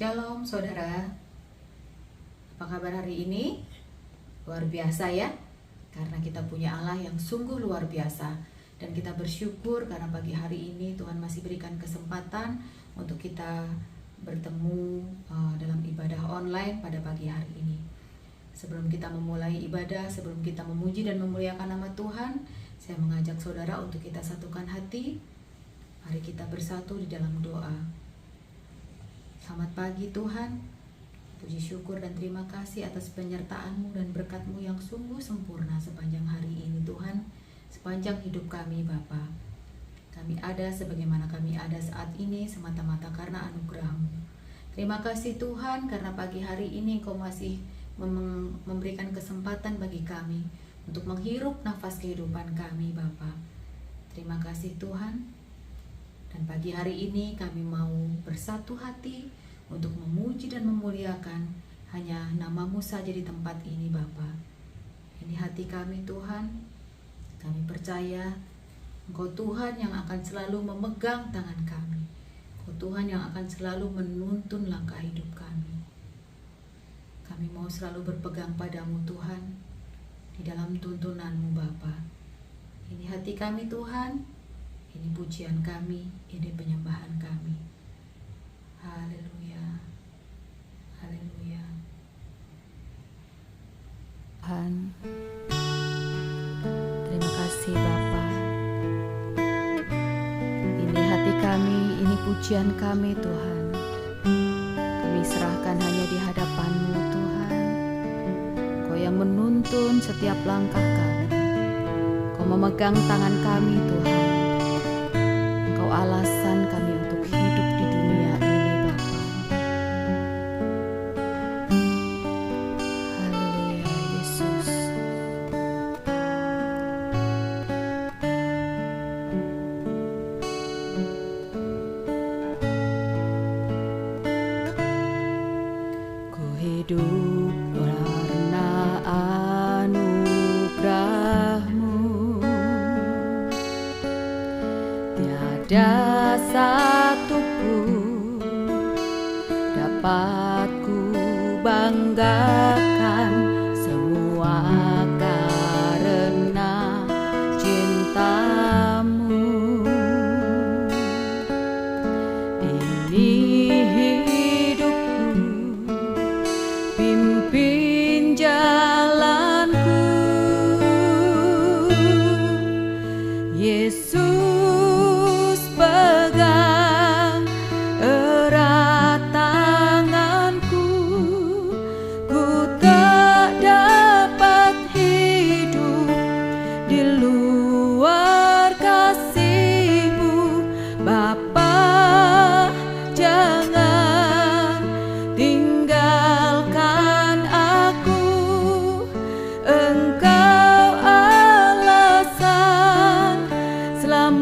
Shalom saudara, apa kabar hari ini? Luar biasa ya, karena kita punya Allah yang sungguh luar biasa. Dan kita bersyukur karena pagi hari ini Tuhan masih berikan kesempatan untuk kita bertemu dalam ibadah online pada pagi hari ini. Sebelum kita memulai ibadah, sebelum kita memuji dan memuliakan nama Tuhan, saya mengajak saudara untuk kita satukan hati. Mari kita bersatu di dalam doa. Selamat pagi Tuhan, puji syukur dan terima kasih atas penyertaan-Mu dan berkat-Mu yang sungguh sempurna sepanjang hari ini Tuhan, sepanjang hidup kami Bapa. Kami ada sebagaimana kami ada saat ini semata-mata karena anugerah-Mu. Terima kasih Tuhan karena pagi hari ini Engkau masih memberikan kesempatan bagi kami untuk menghirup nafas kehidupan kami Bapa. Terima kasih Tuhan. Dan pagi hari ini kami mau bersatu hati untuk memuji dan memuliakan hanya nama-Mu saja di tempat ini Bapa. Ini hati kami Tuhan. Kami percaya Engkau Tuhan yang akan selalu memegang tangan kami. Engkau Tuhan yang akan selalu menuntun langkah hidup kami. Kami mau selalu berpegang padamu Tuhan, di dalam tuntunan-Mu Bapa. Ini hati kami Tuhan. Ini pujian kami, ini penyembahan kami. Haleluya, haleluya. Tuhan, terima kasih Bapa. Ini hati kami, ini pujian kami Tuhan. Kami serahkan hanya di hadapan-Mu Tuhan. Kau yang menuntun setiap langkah kami. Kau memegang tangan kami Tuhan. Alasan kami untuk hidup di dunia ini Bapa. Haleluya Yesus. Ku hidup karena anugerah-Mu. Tiada satu pun dapat ku banggakan, semua karena cinta-Mu. Ini hidupku, pimpin jalanku, Yesus. Pegang erat tanganku, ku tak dapat hidup di luar kasih-Mu Bapa. Jangan tinggalkan aku, Engkau alasan selamat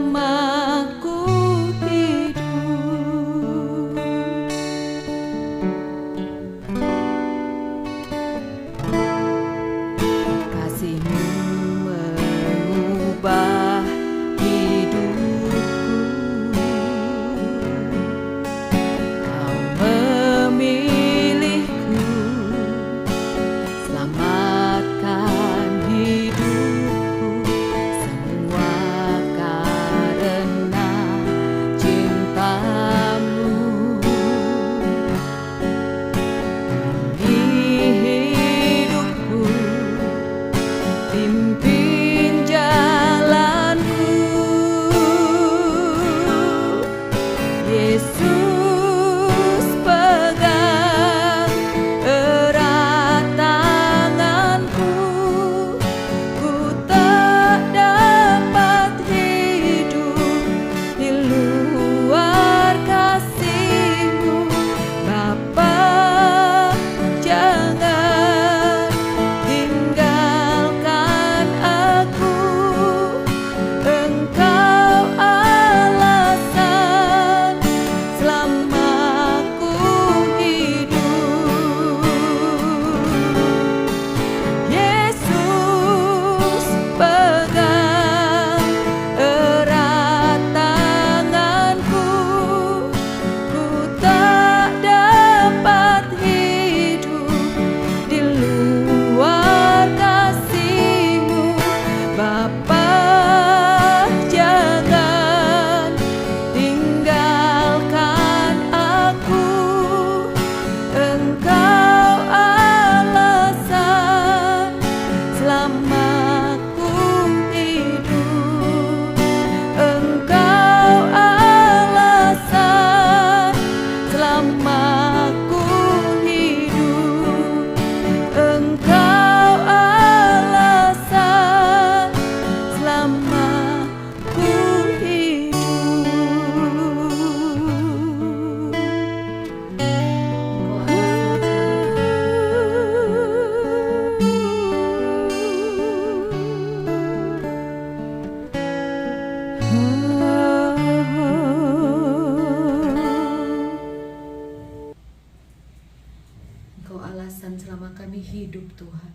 hidup Tuhan.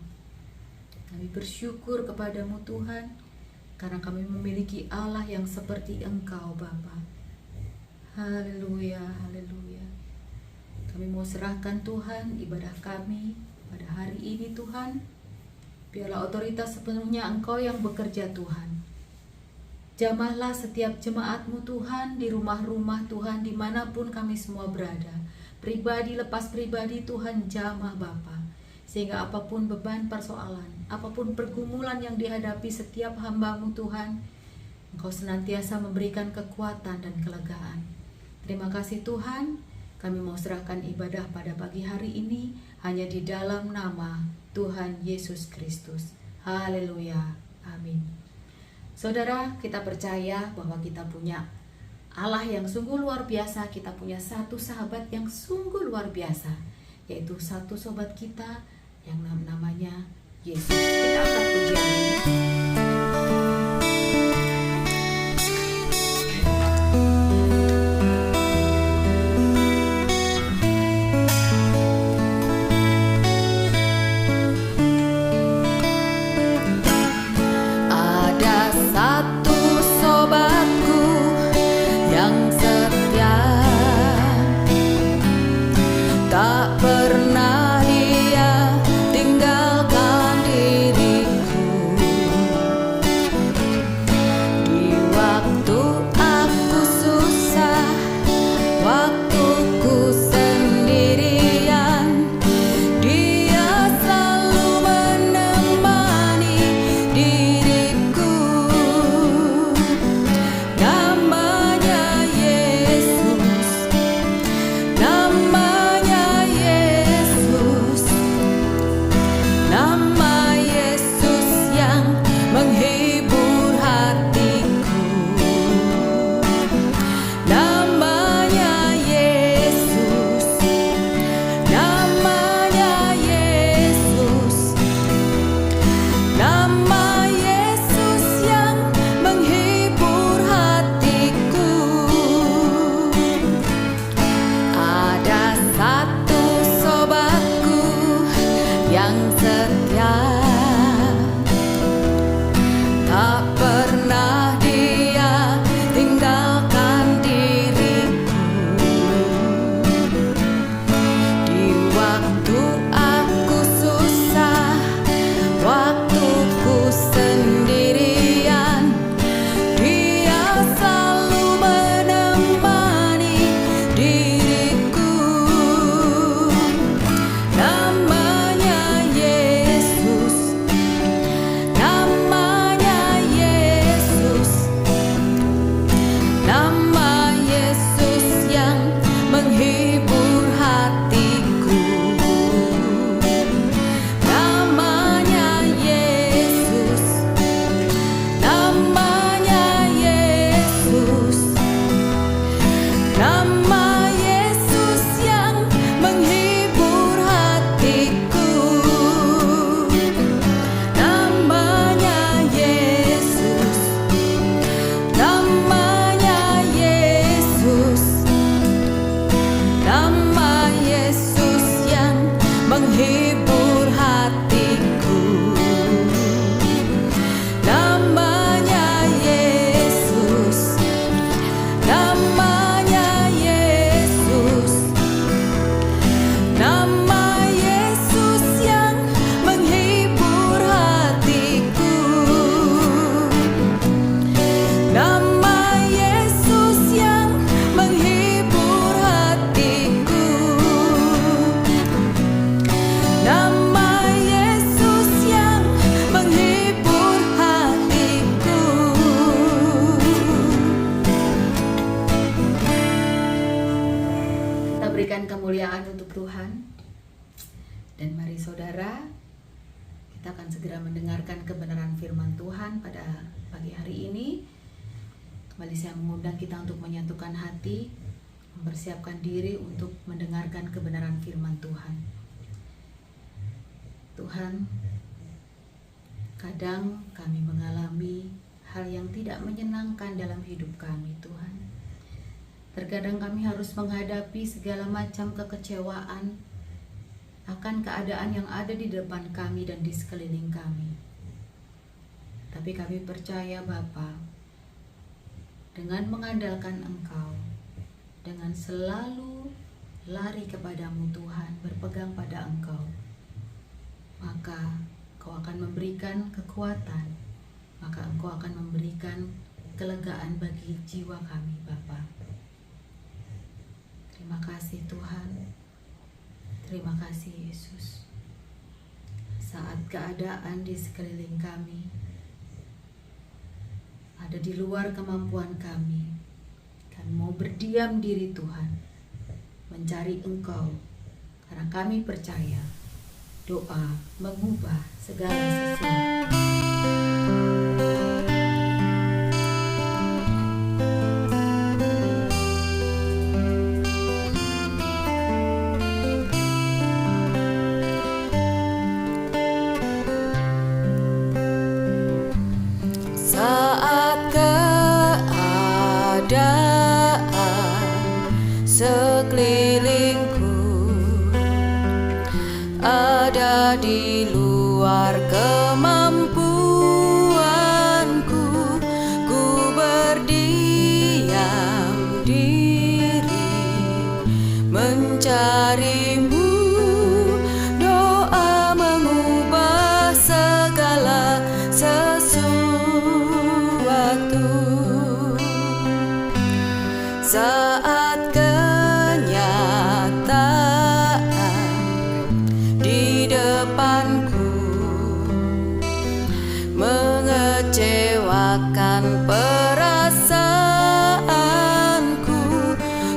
Kami bersyukur kepadamu Tuhan, karena kami memiliki Allah yang seperti Engkau Bapa. Haleluya, haleluya. Kami mau serahkan Tuhan ibadah kami pada hari ini Tuhan. Biarlah otoritas sepenuhnya Engkau yang bekerja Tuhan. Jamahlah setiap jemaat-Mu Tuhan di rumah-rumah Tuhan, dimanapun kami semua berada. Pribadi lepas pribadi Tuhan, jamah Bapa. Sehingga apapun beban persoalan, apapun pergumulan yang dihadapi setiap hamba-Mu Tuhan, Engkau senantiasa memberikan kekuatan dan kelegaan. Terima kasih Tuhan, kami mau serahkan ibadah pada pagi hari ini hanya di dalam nama Tuhan Yesus Kristus. Haleluya, amin. Saudara, kita percaya bahwa kita punya Allah yang sungguh luar biasa. Kita punya satu sahabat yang sungguh luar biasa, yaitu satu sobat kita yang namanya Yesus. Kita angkat pujian ini. Kita akan segera mendengarkan kebenaran firman Tuhan pada pagi hari ini. Kembali saya mengundang kita untuk menyatukan hati, mempersiapkan diri untuk mendengarkan kebenaran firman Tuhan. Tuhan, kadang kami mengalami hal yang tidak menyenangkan dalam hidup kami, Tuhan. Terkadang kami harus menghadapi segala macam kekecewaan akan keadaan yang ada di depan kami dan di sekeliling kami. Tapi kami percaya Bapa, dengan mengandalkan Engkau, dengan selalu lari kepadamu Tuhan, berpegang pada Engkau, maka Engkau akan memberikan kekuatan, maka Engkau akan memberikan kelegaan bagi jiwa kami Bapa. Terima kasih Tuhan, terima kasih Yesus. Saat keadaan di sekeliling kami ada di luar kemampuan kami mau berdiam diri Tuhan, mencari Engkau, karena kami percaya doa mengubah segala sesuatu. Saat keadaan sekelilingku ada di luar kemampuanku, ku berdiam diri mencarimu. Doa mengubah segala sesuatu. Saat kenyataan di depanku mengecewakan perasaanku,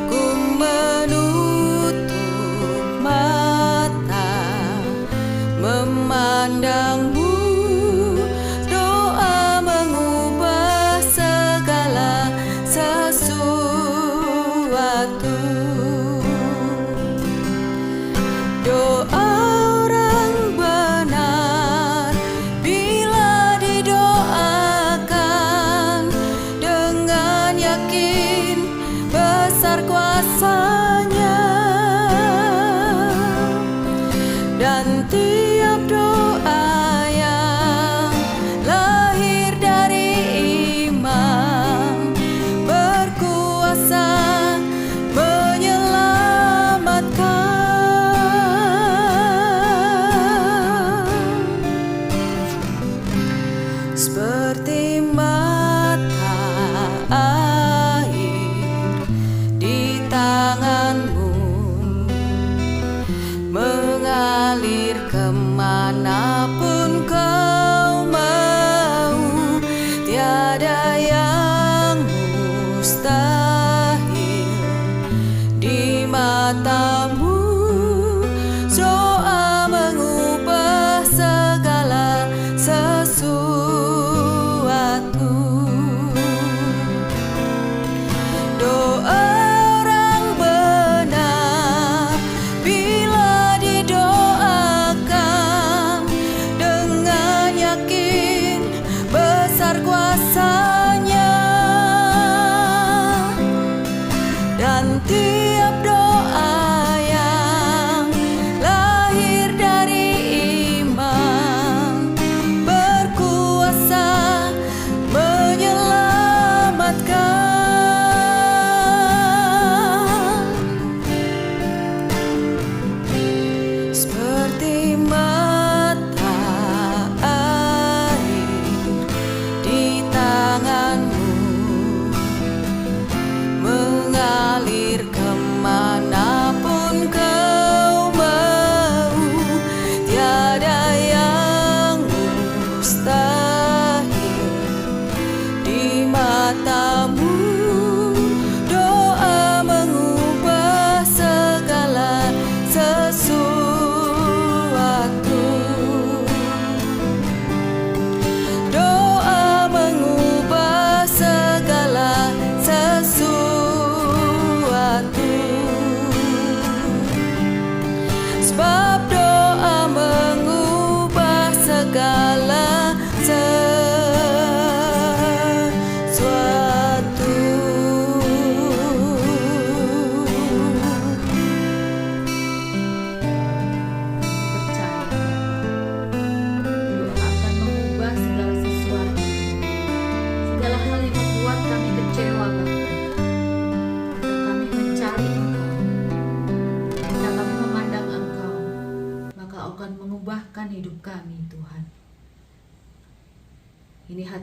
ku menutup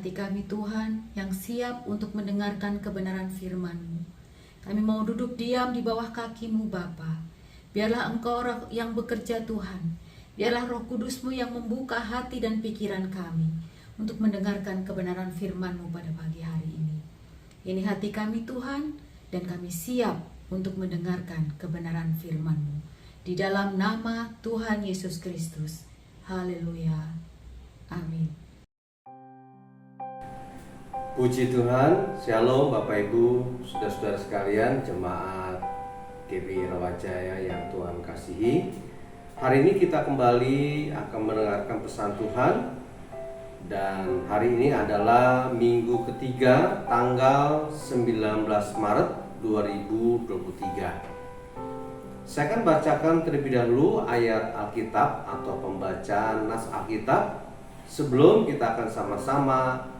hati kami Tuhan yang siap untuk mendengarkan kebenaran firman-Mu. Kami mau duduk diam di bawah kaki-Mu Bapa. Biarlah Engkau yang bekerja Tuhan. Biarlah Roh Kudus-Mu yang membuka hati dan pikiran kami untuk mendengarkan kebenaran firman-Mu pada pagi hari ini. Ini hati kami Tuhan, dan kami siap untuk mendengarkan kebenaran firman-Mu. Di dalam nama Tuhan Yesus Kristus. Haleluya. Amin. Puji Tuhan, Shalom Bapak Ibu, saudara-saudara sekalian, jemaat GPI Rawajaya yang Tuhan kasihi. Hari ini kita kembali akan mendengarkan pesan Tuhan. Dan hari ini adalah minggu ketiga, tanggal 19 Maret 2023. Saya akan bacakan terlebih dahulu ayat Alkitab atau pembacaan nas Alkitab sebelum kita akan sama-sama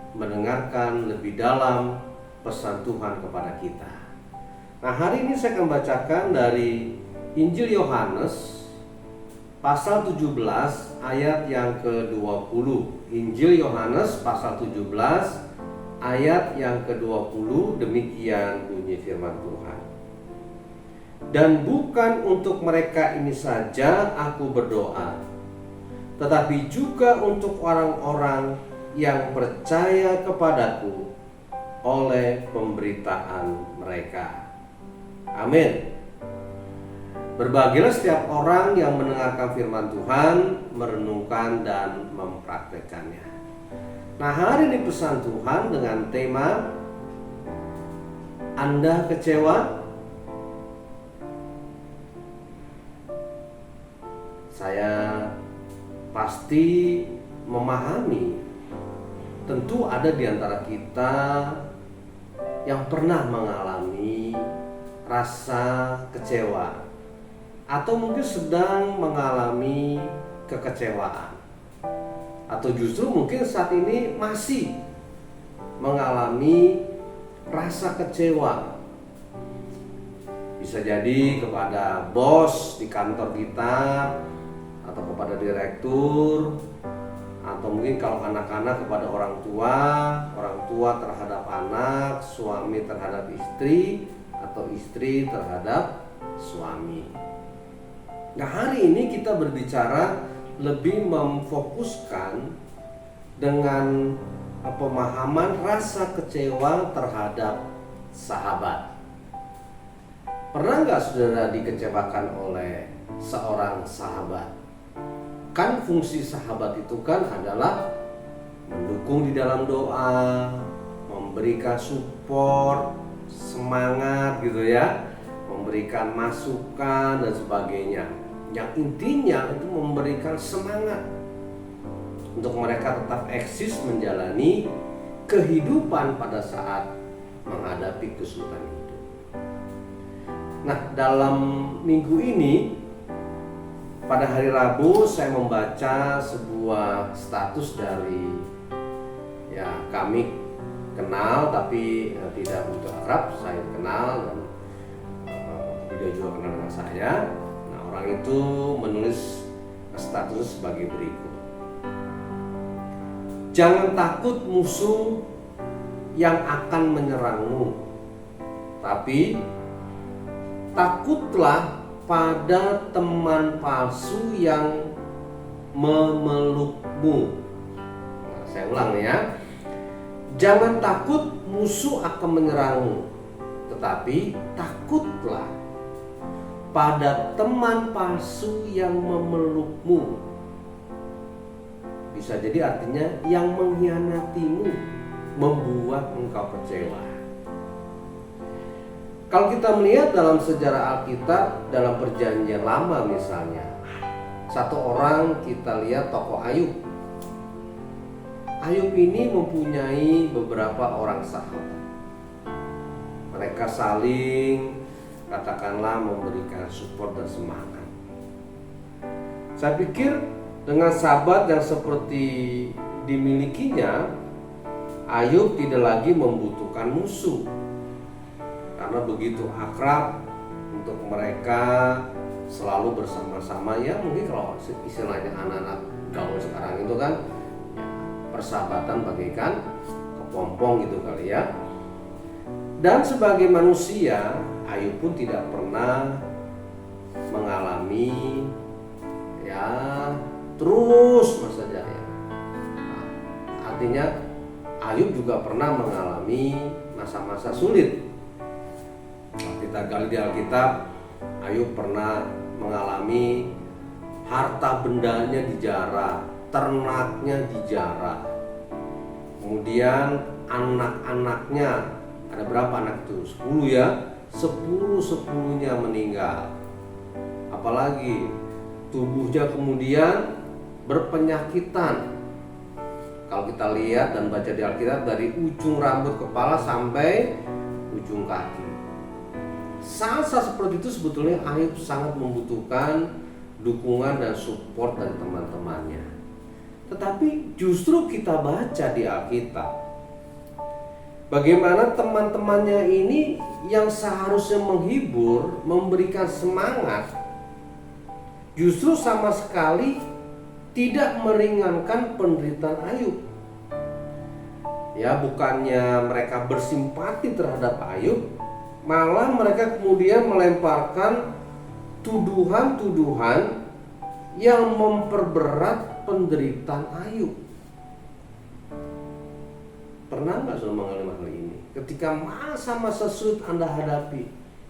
mendengarkan lebih dalam pesan Tuhan kepada kita. Nah, hari ini saya akan bacakan dari Injil Yohanes pasal 17 ayat yang ke-20. Injil Yohanes pasal 17 ayat yang ke-20, demikian bunyi firman Tuhan. Dan bukan untuk mereka ini saja aku berdoa, tetapi juga untuk orang-orang yang percaya kepadaku oleh pemberitaan mereka. Amin. Berbahagialah setiap orang yang mendengarkan firman Tuhan, merenungkan dan mempraktekannya. Nah, hari ini pesan Tuhan dengan tema Anda kecewa? Saya pasti memahami, tentu ada di antara kita yang pernah mengalami rasa kecewa atau mungkin sedang mengalami kekecewaan, atau justru mungkin saat ini masih mengalami rasa kecewa. Bisa jadi kepada bos di kantor kita, atau kepada direktur, atau mungkin kalau anak-anak kepada orang tua terhadap anak, suami terhadap istri, atau istri terhadap suami. Nah, hari ini kita berbicara lebih memfokuskan dengan pemahaman rasa kecewa terhadap sahabat. Pernah nggak saudara dikecewakan oleh seorang sahabat? Kan fungsi sahabat itu kan adalah mendukung di dalam doa, memberikan support, semangat gitu ya, memberikan masukan dan sebagainya. Yang intinya itu memberikan semangat untuk mereka tetap eksis menjalani kehidupan pada saat menghadapi kesulitan hidup. Nah, dalam minggu ini pada hari Rabu saya membaca sebuah status dari kami kenal tapi tidak begitu akrab. Saya kenal dan beliau juga kenal dengan saya. Nah, orang itu menulis status sebagai berikut: jangan takut musuh yang akan menyerangmu, tapi takutlah pada teman palsu yang memelukmu. Nah, saya ulang ya. Jangan takut musuh akan menyerangmu, tetapi takutlah pada teman palsu yang memelukmu. Bisa jadi artinya yang mengkhianatimu, membuat engkau kecewa. Kalau kita melihat dalam sejarah Alkitab, dalam perjanjian lama misalnya, satu orang kita lihat tokoh Ayub. Ayub ini mempunyai beberapa orang sahabat. Mereka saling katakanlah memberikan support dan semangat. Saya pikir dengan sahabat yang seperti dimilikinya, Ayub tidak lagi membutuhkan musuh. Karena begitu akrab untuk mereka selalu bersama-sama. Ya mungkin kalau istilahnya anak-anak gaul sekarang itu kan persahabatan bagaikan kepompong gitu kali ya. Dan sebagai manusia, Ayub pun tidak pernah mengalami ya terus masa jaya. Nah, artinya Ayub juga pernah mengalami masa-masa sulit. Kalau kita gali di Alkitab, Ayub pernah mengalami harta bendanya dijarah, ternaknya dijarah. Kemudian anak-anaknya, ada berapa anak itu? 10 ya, 10-10-nya meninggal. Apalagi tubuhnya kemudian berpenyakitan. Kalau kita lihat dan baca di Alkitab, dari ujung rambut kepala sampai ujung kaki. Saat-saat seperti itu sebetulnya Ayub sangat membutuhkan dukungan dan support dari teman-temannya. Tetapi justru kita baca di Alkitab, bagaimana teman-temannya ini yang seharusnya menghibur, memberikan semangat, justru sama sekali tidak meringankan penderitaan Ayub. Ya, bukannya mereka bersimpati terhadap Ayub, malah mereka kemudian melemparkan tuduhan-tuduhan yang memperberat penderitaan Ayub. Pernah nggak saudara mengalami hal ini? Ketika masa-masa sulit Anda hadapi,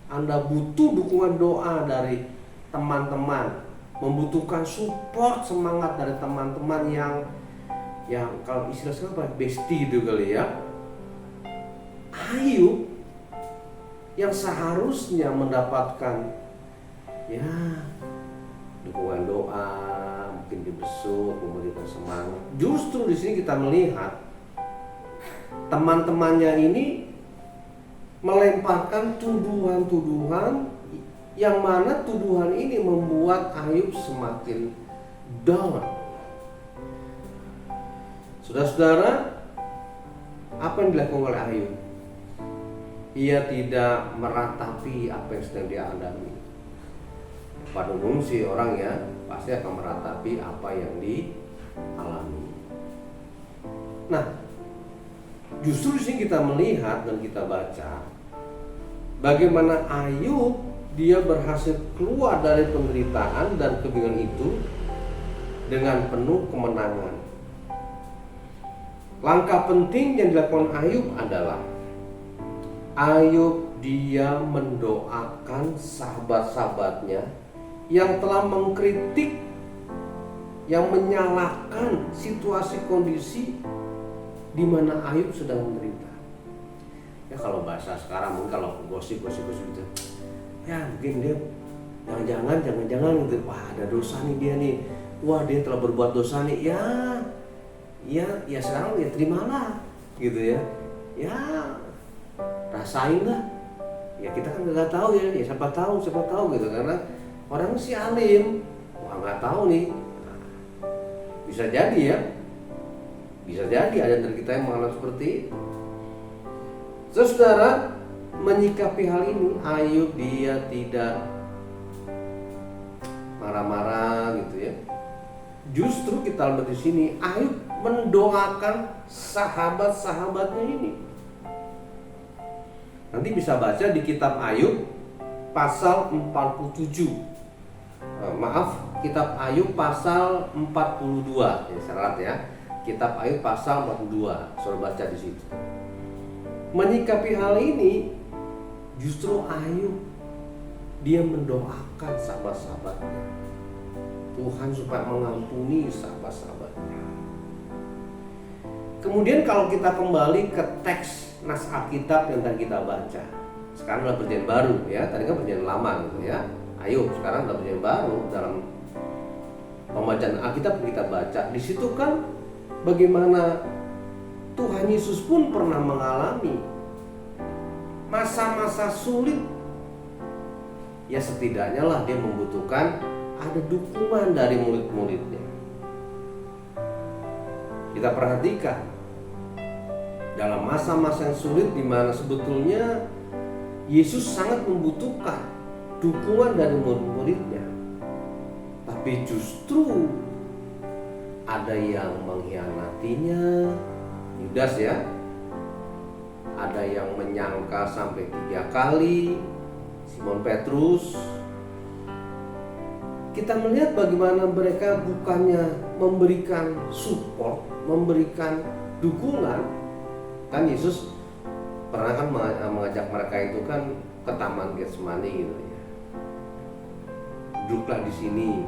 Anda butuh dukungan doa dari teman-teman, membutuhkan support semangat dari teman-teman yang kalau istilah sekarang bestie gitu kali ya. Ayub yang seharusnya mendapatkan ya dukungan doa, mungkin dibesuk, memberikan semangat. Justru di sini kita melihat teman-temannya ini melemparkan tuduhan-tuduhan yang mana tuduhan ini membuat Ayub semakin down. Saudara-saudara, apa yang dilakukan oleh Ayub? Ia tidak meratapi apa yang sedang dia alami. Pada umum sih orang ya pasti akan meratapi apa yang dialami. Nah, justru di sini kita melihat dan kita baca bagaimana Ayub dia berhasil keluar dari penderitaan dan kebingungan itu dengan penuh kemenangan. Langkah penting yang dilakukan Ayub adalah Ayub dia mendoakan sahabat-sahabatnya yang telah mengkritik, yang menyalahkan situasi kondisi di mana Ayub sedang menderita. Ya kalau bahasa sekarang mungkin kalau gosip-gosip gitu, ya mungkin dia jangan-jangan gitu, wah ada dosa nih dia nih, wah dia telah berbuat dosa nih, ya sekarang ya terimalah gitu ya rasain lah. Ya kita kan nggak tahu ya siapa tahu gitu, karena orang si alim, wah nggak tahu nih. Nah, bisa jadi ada dari kita yang mengalami seperti itu. Saudara, menyikapi hal ini Ayub dia tidak marah-marah gitu ya. Justru kita lihat di sini Ayub mendoakan sahabat-sahabatnya ini. Nanti bisa baca di kitab Ayub pasal 47. Kitab Ayub pasal 42. Ya, syarat ya. Kitab Ayub pasal 42. Saudara baca di situ. Menyikapi hal ini, justru Ayub dia mendoakan sahabat-sahabatnya. Tuhan supaya mengampuni sahabat-sahabatnya. Kemudian kalau kita kembali ke teks nas Alkitab yang tadi kita baca, sekarang adalah perjanjian baru ya, tadi kan perjanjian lama gitu ya. Ayub sekarang adalah perjanjian baru. Dalam pembacaan Alkitab yang kita baca, di situ kan bagaimana Tuhan Yesus pun pernah mengalami masa-masa sulit. Ya setidaknya lah dia membutuhkan ada dukungan dari murid-muridnya. Kita perhatikan dalam masa-masa yang sulit di mana sebetulnya Yesus sangat membutuhkan dukungan dari murid-muridnya. Tapi justru ada yang mengkhianatinya, Yudas ya. Ada yang menyangka sampai 3 kali, Simon Petrus. Kita melihat bagaimana mereka bukannya memberikan support, memberikan dukungan. Kan Yesus pernah kan mengajak mereka itu kan ke Taman Getsemani gitu ya. Duduklah di sini,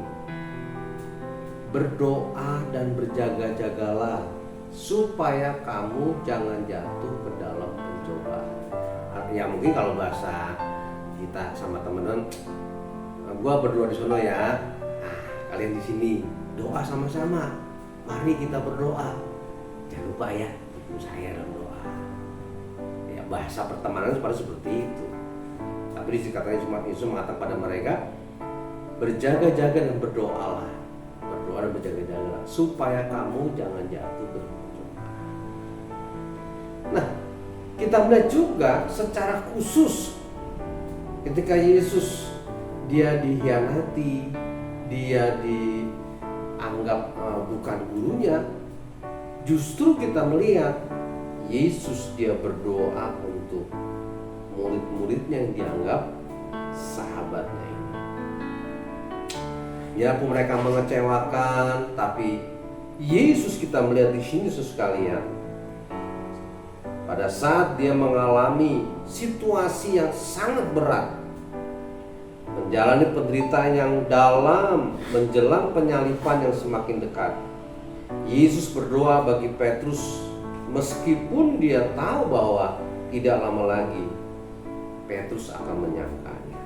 berdoa dan berjaga-jagalah supaya kamu jangan jatuh ke dalam pencobaan. Ya mungkin kalau bahasa kita sama teman-teman, gua berdoa di sana ya. Nah, kalian di sini doa sama-sama. Mari kita berdoa. Jangan lupa ya, ikut saya dalam doa. Ya bahasa pertemanan seperti itu. Tapi di sini katanya cuma Yesus mengatakan pada mereka, berjaga-jaga dan berdoalah. Berdoa dan berjaga-jaga supaya kamu jangan jatuh ke dalam pencobaan. Nah, kita melihat juga secara khusus ketika Yesus dia dikhianati, dia dianggap bukan gurunya, justru kita melihat Yesus dia berdoa untuk murid-muridnya yang dianggap sahabatnya ini. Biarpun mereka mengecewakan, tapi Yesus kita melihat di sini sekalian, pada saat dia mengalami situasi yang sangat berat, menjalani penderitaan yang dalam menjelang penyaliban yang semakin dekat, Yesus berdoa bagi Petrus meskipun dia tahu bahwa tidak lama lagi Petrus akan menyangkanya.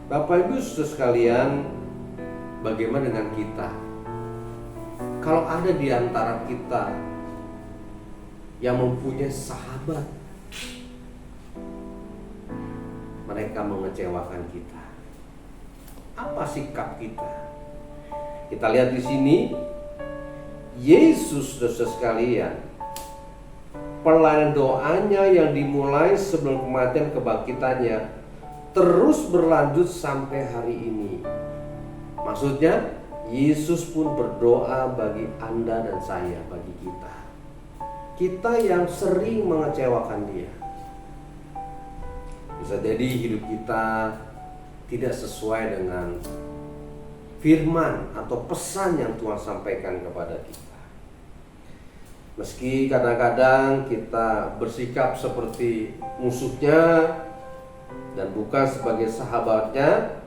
Bapak Ibu Saudara sekalian, bagaimana dengan kita? Kalau ada di antara kita yang mempunyai sahabat, mereka mengecewakan kita, apa sikap kita? Kita lihat di sini, Yesus saudara sekalian, pelayanan doanya yang dimulai sebelum kematian kebangkitannya terus berlanjut sampai hari ini. Maksudnya, Yesus pun berdoa bagi Anda dan saya, bagi kita. Kita yang sering mengecewakan dia. Bisa jadi hidup kita tidak sesuai dengan firman atau pesan yang Tuhan sampaikan kepada kita. Meski kadang-kadang kita bersikap seperti musuhnya dan bukan sebagai sahabatnya,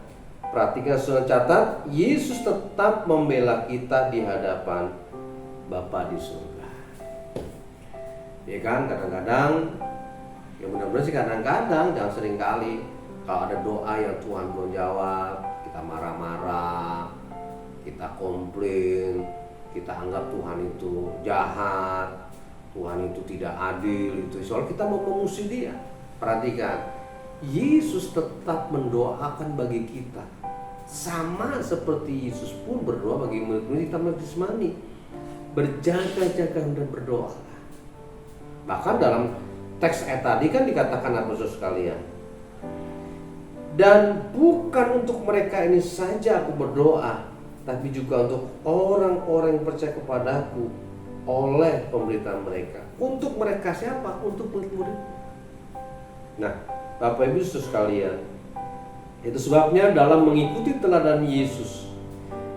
perhatikan saudara, catat, Yesus tetap membela kita di hadapan Bapa di surga. Ya kan, kadang-kadang, ya mudah-mudahan sih kadang-kadang, jangan sering kali. Kalau ada doa yang Tuhan belum jawab, kita marah-marah, kita komplain, kita anggap Tuhan itu jahat, Tuhan itu tidak adil, itu soal kita mau memusuhi dia. Perhatikan, Yesus tetap mendoakan bagi kita, sama seperti Yesus pun berdoa bagi murid-murid di Taman Getsemani. Berjaga-jaga dan berdoa. Bahkan dalam teks ayat tadi kan dikatakan apa saudara sekalian? Dan bukan untuk mereka ini saja aku berdoa, tapi juga untuk orang-orang yang percaya kepadaku oleh pemberitaan mereka. Untuk mereka siapa? Untuk murid-murid. Nah, Bapak Ibu saudara sekalian, itu sebabnya dalam mengikuti teladan Yesus,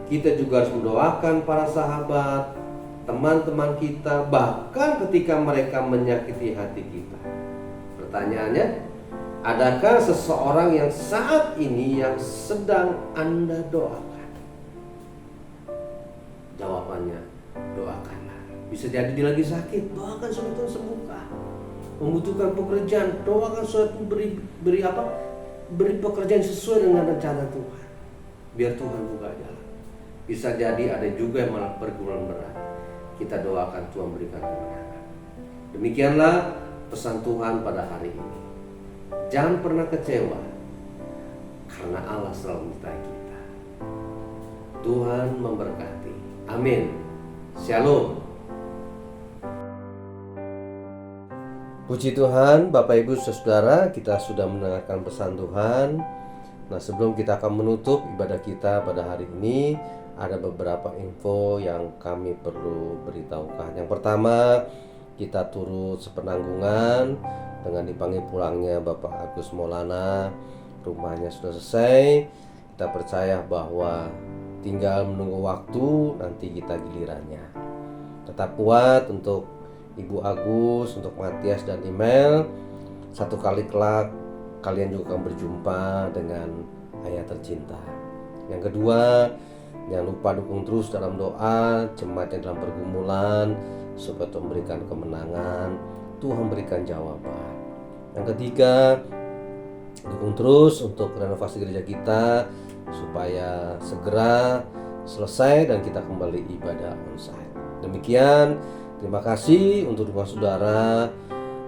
kita juga harus mendoakan para sahabat, teman-teman kita, bahkan ketika mereka menyakiti hati kita. Pertanyaannya, adakah seseorang yang saat ini yang sedang Anda doakan? Jawabannya, doakanlah. Bisa jadi dia lagi sakit, doakan supaya Tuhan sembuhkan. Membutuhkan pekerjaan, doakan supaya beri pekerjaan sesuai dengan rencana Tuhan. Biar Tuhan buka jalan. Bisa jadi ada juga yang malah pergumulan berat. Kita doakan Tuhan berikan kemenangan. Demikianlah pesan Tuhan pada hari ini. Jangan pernah kecewa, karena Allah selalu menyertai kita. Tuhan memberkati. Amin. Shalom. Puji Tuhan, Bapak Ibu Saudara, kita sudah mendengarkan pesan Tuhan. Nah, sebelum kita akan menutup ibadah kita pada hari ini, ada beberapa info yang kami perlu beritahukan. Yang pertama, kita turut sepenanggungan dengan dipanggil pulangnya Bapak Agus Maulana. Rumahnya sudah selesai. Kita percaya bahwa tinggal menunggu waktu, nanti kita gilirannya. Tetap kuat untuk Ibu Agus, untuk Matias dan Email. Satu kali kelak kalian juga akan berjumpa dengan ayah tercinta. Yang kedua, jangan lupa dukung terus dalam doa jemaat yang dalam pergumulan, supaya Tuhan memberikan kemenangan, Tuhan berikan jawaban. Yang ketiga, dukung terus untuk renovasi gereja kita supaya segera selesai dan kita kembali ibadah onsite. Demikian, terima kasih untuk dukungan saudara,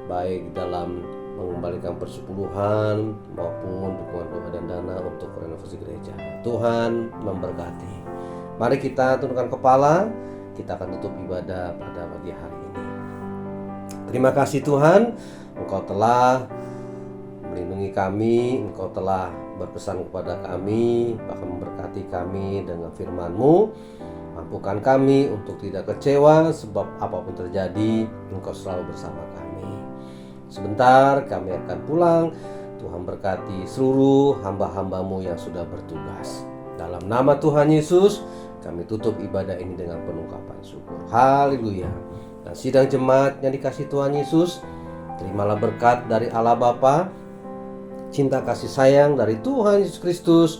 baik dalam mengembalikan persepuluhan maupun dukungan doa dan dana untuk renovasi gereja. Tuhan memberkati. Mari kita tundukkan kepala, kita akan tutup ibadah pada pagi hari ini. Terima kasih Tuhan, Engkau telah melindungi kami, Engkau telah berpesan kepada kami, bahkan memberkati kami dengan firman-Mu. Mampukan kami untuk tidak kecewa, sebab apapun terjadi, Engkau selalu bersama kami. Sebentar kami akan pulang. Tuhan berkati seluruh hamba-hamba-Mu yang sudah bertugas. Dalam nama Tuhan Yesus, kami tutup ibadah ini dengan penungkapan syukur. Haleluya. Dan sidang jemaat yang dikasihi Tuhan Yesus, terimalah berkat dari Allah Bapa, cinta kasih sayang dari Tuhan Yesus Kristus,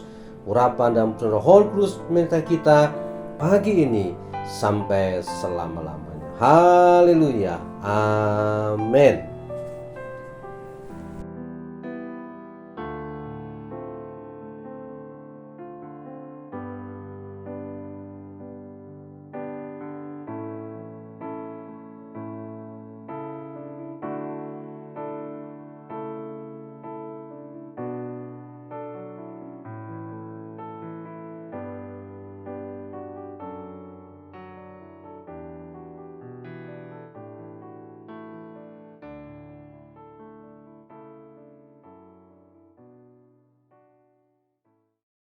urapan dan Roh Kudus menyertai kita pagi ini sampai selama-lamanya. Haleluya. Amin.